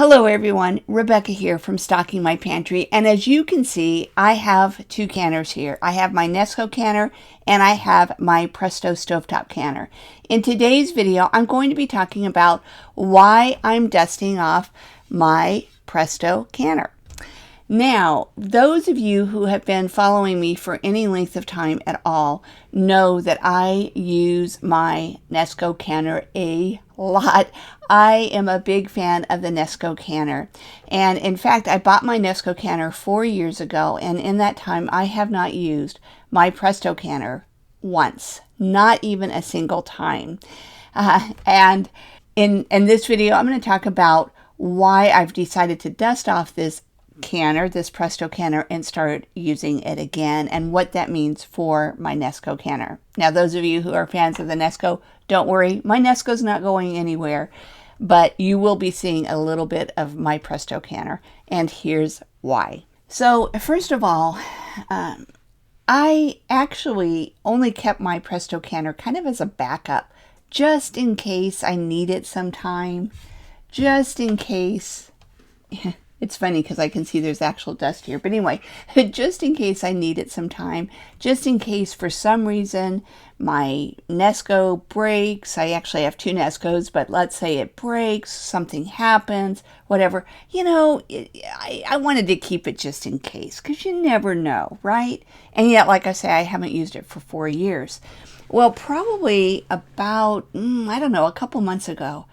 Hello everyone, Rebecca here from Stocking My Pantry, and as you can see, I have two canners here. I have my Nesco canner and I have my Presto Stovetop canner. In today's video, I'm going to be talking about why I'm dusting off my Presto canner. Now, those of you who have been following me for any length of time at all know that I use my Nesco canner a lot. I am a big fan of the Nesco canner. And in fact, I bought my Nesco canner 4 years ago, and in that time, I have not used my Presto canner once, not even a single time. And in this video, I'm going to talk about why I've decided to dust off this canner, this Presto canner, and start using it again, and what that means for my Nesco canner. Now, those of you who are fans of the Nesco, don't worry, my Nesco's not going anywhere, but you will be seeing a little bit of my Presto canner, and here's why. So, first of all, I actually only kept my Presto canner kind of as a backup, just in case I need it sometime, just in case. It's funny because I can see there's actual dust here. But anyway, just in case I need it sometime, just in case for some reason my Nesco breaks. I actually have two Nescos, but let's say it breaks, something happens, whatever. You know, I wanted to keep it just in case because you never know, right? And yet, like I say, I haven't used it for 4 years. Well, probably about, I don't know, a couple months ago,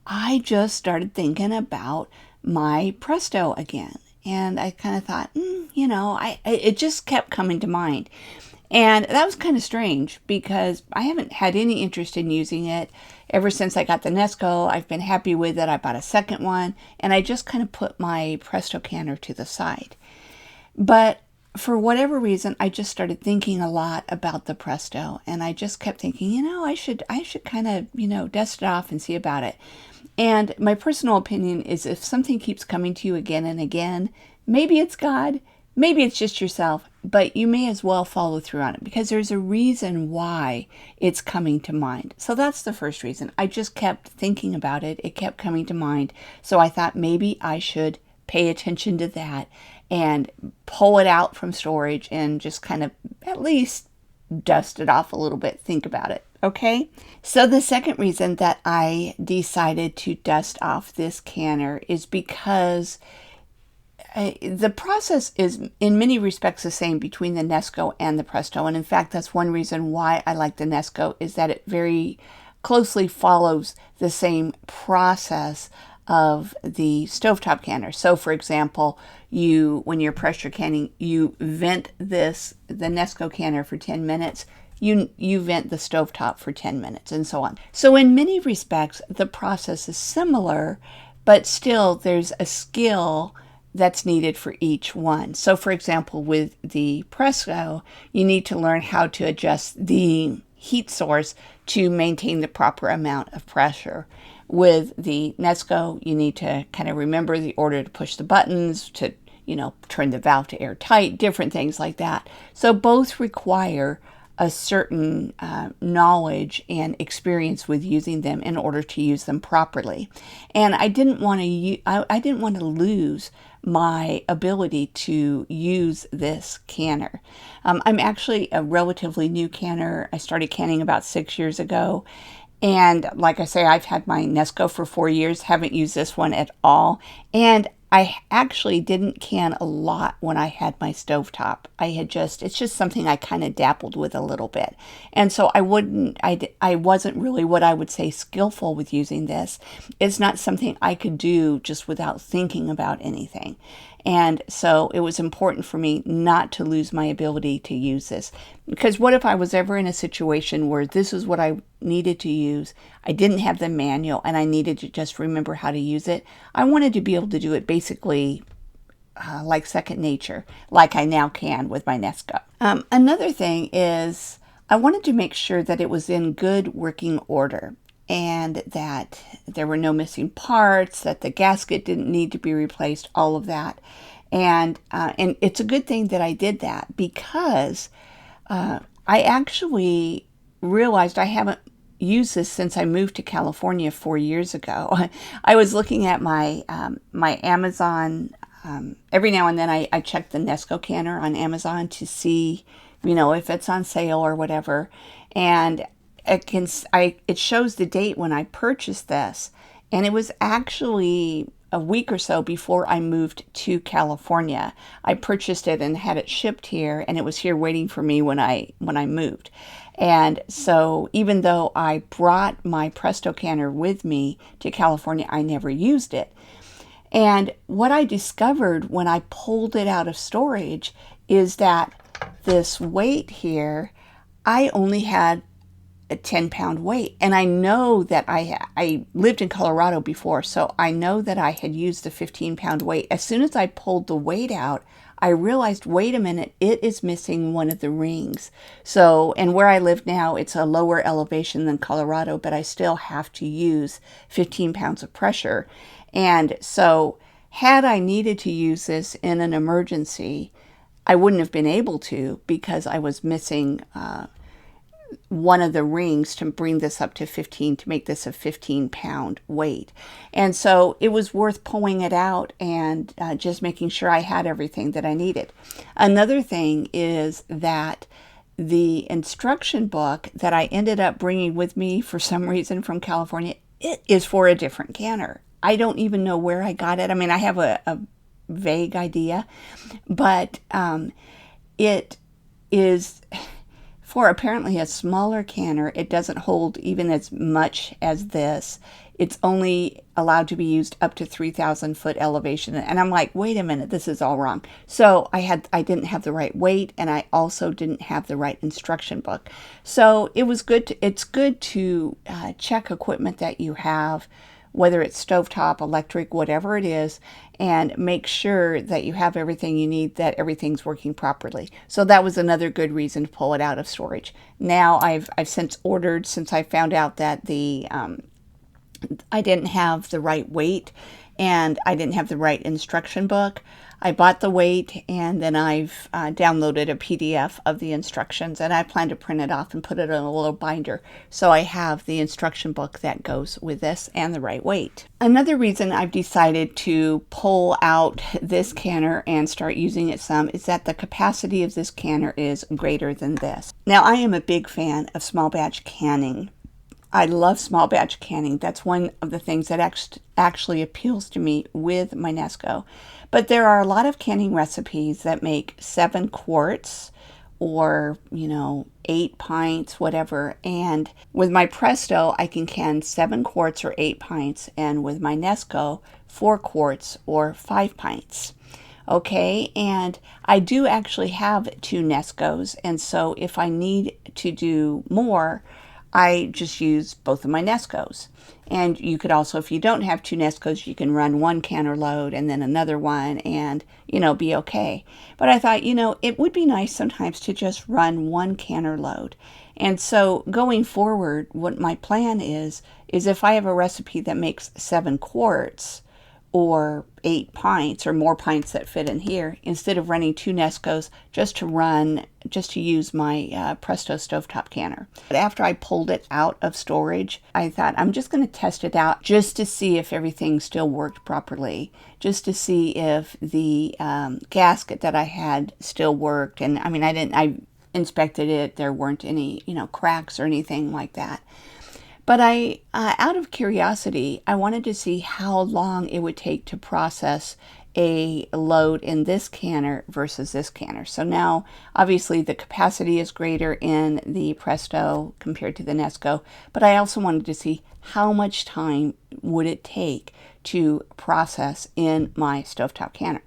I just started thinking about my Presto again, and I kind of thought, you know, it just kept coming to mind, and that was kind of strange because I haven't had any interest in using it ever since I got the Nesco. I've been happy with it. I bought a second one, and I just kind of put my Presto canner to the side. But for whatever reason, I just started thinking a lot about the Presto, and I just kept thinking, you know, I should kind of, you know, dust it off and see about it. And my personal opinion is if something keeps coming to you again and again, maybe it's God, maybe it's just yourself, but you may as well follow through on it because there's a reason why it's coming to mind. So that's the first reason. I just kept thinking about it. It kept coming to mind. So I thought maybe I should pay attention to that and pull it out from storage and just kind of at least dust it off a little bit, think about it. Okay, so the second reason that I decided to dust off this canner is because the process is in many respects the same between the Nesco and the Presto. And in fact, that's one reason why I like the Nesco, is that it very closely follows the same process of the stovetop canner. So for example, when you're pressure canning, you vent the Nesco canner for 10 minutes. You vent the stovetop for 10 minutes, and so on. So in many respects, the process is similar, but still there's a skill that's needed for each one. So for example, with the Presto, you need to learn how to adjust the heat source to maintain the proper amount of pressure. With the Nesco, you need to kind of remember the order to push the buttons, to, you know, turn the valve to airtight, different things like that. So both require a certain knowledge and experience with using them in order to use them properly. And I didn't want to lose my ability to use this canner. I'm actually a relatively new canner. I started canning about 6 years ago. And like I say, I've had my Nesco for 4 years, haven't used this one at all. And I actually didn't can a lot when I had my stovetop. It's just something I kind of dabbled with a little bit. And so I wasn't really what I would say skillful with using this. It's not something I could do just without thinking about anything. And so it was important for me not to lose my ability to use this. Because what if I was ever in a situation where this is what I needed to use, I didn't have the manual, and I needed to just remember how to use it? I wanted to be able to do it basically like second nature, like I now can with my Nesco. Another thing is I wanted to make sure that it was in good working order, and that there were no missing parts, that the gasket didn't need to be replaced, all of that. And it's a good thing that I did that because I actually realized I haven't used this since I moved to California 4 years ago. I was looking at my my Amazon. Every now and then I check the Nesco canner on Amazon to see, if it's on sale or whatever. And it shows the date when I purchased this. And it was actually a week or so before I moved to California. I purchased it and had it shipped here, and it was here waiting for me when I moved. And so even though I brought my Presto canner with me to California, I never used it. And what I discovered when I pulled it out of storage is that this weight here, I only had a 10-pound weight. And I know that I lived in Colorado before, so I know that I had used the 15-pound weight. As soon as I pulled the weight out, I realized, wait a minute, it is missing one of the rings. So, and where I live now, it's a lower elevation than Colorado, but I still have to use 15 pounds of pressure. And so had I needed to use this in an emergency, I wouldn't have been able to, because I was missing one of the rings to bring this up to 15, to make this a 15-pound weight. And so it was worth pulling it out and just making sure I had everything that I needed. Another thing is that the instruction book that I ended up bringing with me for some reason from California, it is for a different canner. I don't even know where I got it. I mean, I have a vague idea, but it is for apparently a smaller canner. It doesn't hold even as much as this. It's only allowed to be used up to 3,000 foot elevation. And I'm like, wait a minute, this is all wrong. So I didn't have the right weight, and I also didn't have the right instruction book. So it was good. It's good to check equipment that you have, whether it's stovetop, electric, whatever it is, and make sure that you have everything you need, that everything's working properly. So that was another good reason to pull it out of storage. Now I've since ordered, since I found out that I didn't have the right weight and I didn't have the right instruction book. I bought the weight, and then I've downloaded a PDF of the instructions, and I plan to print it off and put it in a little binder so I have the instruction book that goes with this and the right weight. Another reason I've decided to pull out this canner and start using it some is that the capacity of this canner is greater than this. Now, I am a big fan of small batch canning. I love small batch canning. That's one of the things that actually appeals to me with my Nesco. But there are a lot of canning recipes that make 7 quarts or, 8 pints, whatever. And with my Presto, I can can 7 quarts or 8 pints. And with my Nesco, 4 quarts or 5 pints. Okay, and I do actually have 2 Nescos. And so if I need to do more, I just use both of my Nescos. And you could also, if you don't have 2 Nescos, you can run 1 canner load and then another one and, be okay. But I thought, it would be nice sometimes to just run 1 canner load. And so going forward, what my plan is if I have a recipe that makes 7 quarts or 8 pints or more pints that fit in here, instead of running 2 Nescos, just to use my Presto Stovetop canner. But after I pulled it out of storage, I thought I'm just going to test it out just to see if everything still worked properly, just to see if the gasket that I had still worked. And I mean, I inspected it. There weren't any, cracks or anything like that. But out of curiosity, I wanted to see how long it would take to process a load in this canner versus this canner. So now, obviously, the capacity is greater in the Presto compared to the Nesco, but I also wanted to see how much time would it take to process in my stovetop canner.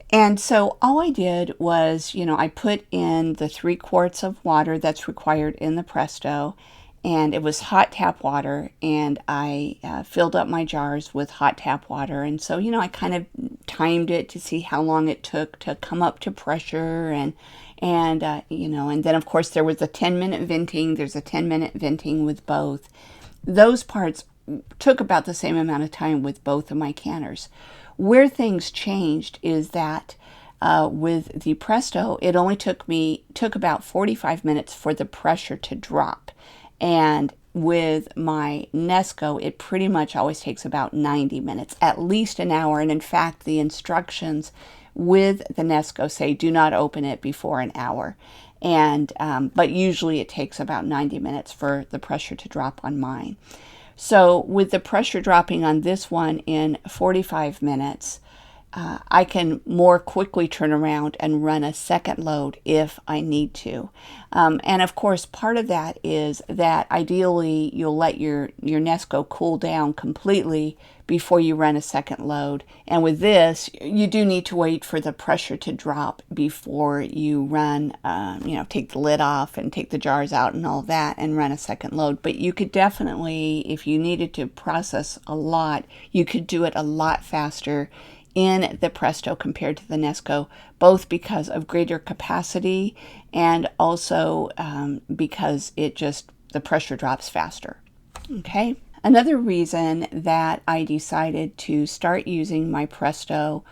And so all I did was, I put in the 3 quarts of water that's required in the Presto, and it was hot tap water, and I filled up my jars with hot tap water. And so, I kind of timed it to see how long it took to come up to pressure, and then of course there was a 10-minute venting. There's a 10-minute venting with both. Those parts took about the same amount of time with both of my canners. Where things changed is that with the Presto, it only took about 45 minutes for the pressure to drop. And with my Nesco, it pretty much always takes about 90 minutes, at least an hour. And in fact, the instructions with the Nesco say do not open it before an hour. And but usually it takes about 90 minutes for the pressure to drop on mine. So with the pressure dropping on this one in 45 minutes, I can more quickly turn around and run a second load if I need to. And of course, part of that is that ideally you'll let your Nesco cool down completely before you run a second load. And with this, you do need to wait for the pressure to drop before you run, take the lid off and take the jars out and all that and run a second load. But you could definitely, if you needed to process a lot, you could do it a lot faster in the Presto compared to the Nesco, both because of greater capacity and also because the pressure drops faster. Okay. Another reason that I decided to start using my Presto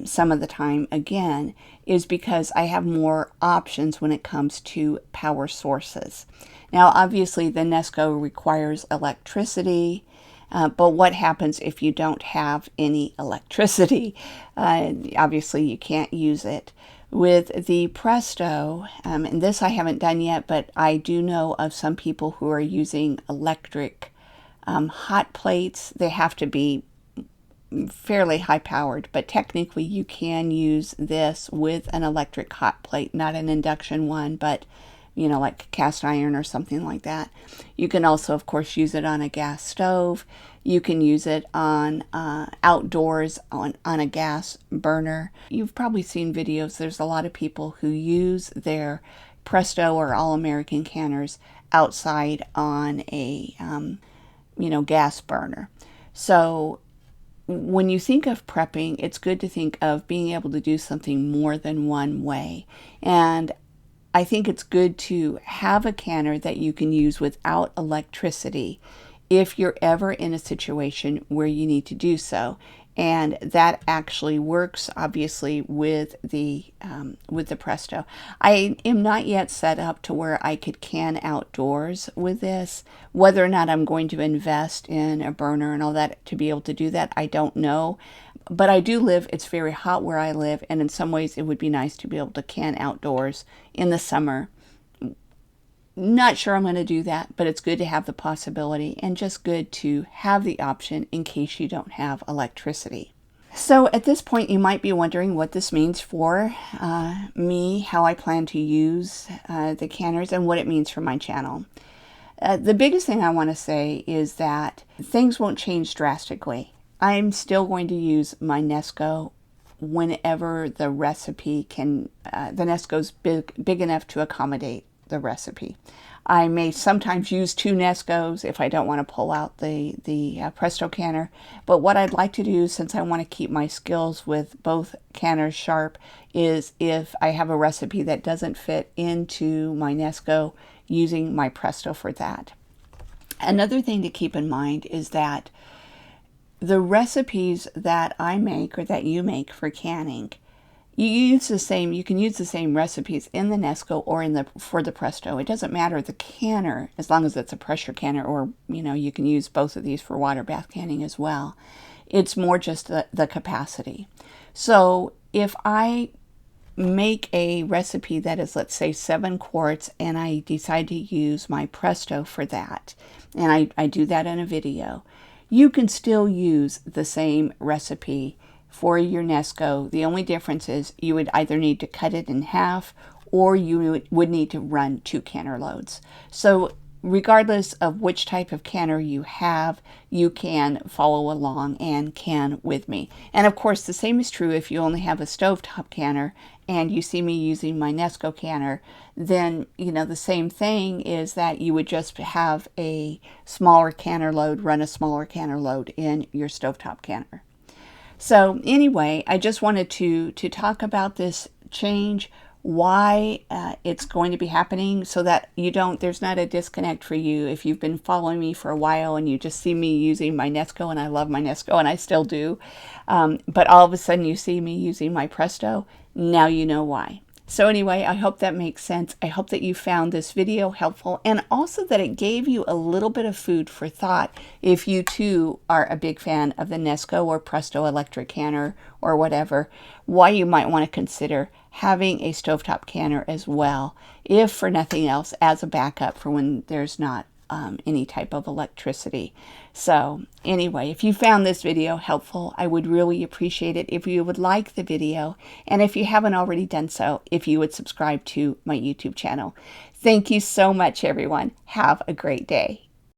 some of the time again is because I have more options when it comes to power sources. Now, obviously, the Nesco requires electricity. But what happens if you don't have any electricity? Obviously, you can't use it. With the Presto, and this I haven't done yet, but I do know of some people who are using electric hot plates. They have to be fairly high powered, but technically you can use this with an electric hot plate, not an induction one, but like cast iron or something like that. You can also, of course, use it on a gas stove. You can use it on outdoors on a gas burner. You've probably seen videos. There's a lot of people who use their Presto or All-American canners outside on a gas burner. So when you think of prepping, it's good to think of being able to do something more than one way. And I think it's good to have a canner that you can use without electricity if you're ever in a situation where you need to do so. And that actually works, obviously, with the Presto. I am not yet set up to where I could can outdoors with this. Whether or not I'm going to invest in a burner and all that to be able to do that, I don't know. But I do live, it's very hot where I live, and in some ways it would be nice to be able to can outdoors in the summer. Not sure I'm going to do that, but it's good to have the possibility and just good to have the option in case you don't have electricity. So at this point, you might be wondering what this means for me, how I plan to use the canners, and what it means for my channel. The biggest thing I want to say is that things won't change drastically. I'm still going to use my Nesco whenever the recipe can, the Nesco's big enough to accommodate the recipe. I may sometimes use two Nescos if I don't want to pull out the Presto canner. But what I'd like to do, since I want to keep my skills with both canners sharp, is if I have a recipe that doesn't fit into my Nesco, using my Presto for that. Another thing to keep in mind is that the recipes that I make or that you make for canning, you can use the same recipes in the Nesco or for the Presto. It doesn't matter the canner, as long as it's a pressure canner, or you can use both of these for water bath canning as well. It's more just the capacity. So if I make a recipe that is, let's say, 7 quarts, and I decide to use my Presto for that, and I do that in a video, you can still use the same recipe for your Nesco. The only difference is you would either need to cut it in half or you would need to run 2 canner loads. So regardless of which type of canner you have, you can follow along and can with me. And of course, the same is true if you only have a stovetop canner and you see me using my Nesco canner. Then the same thing is that you would just have a smaller canner load, run a smaller canner load in your stovetop canner. So anyway, I just wanted to talk about this change, why it's going to be happening, so that there's not a disconnect for you. If you've been following me for a while and you just see me using my Nesco, and I love my Nesco and I still do, but all of a sudden you see me using my Presto, now you know why. So anyway, I hope that makes sense. I hope that you found this video helpful and also that it gave you a little bit of food for thought if you too are a big fan of the Nesco or Presto electric canner or whatever, why you might want to consider having a stovetop canner as well, if for nothing else, as a backup for when there's not any type of electricity. So anyway, if you found this video helpful, I would really appreciate it if you would like the video, and if you haven't already done so, if you would subscribe to my YouTube channel. Thank you so much, everyone. Have a great day.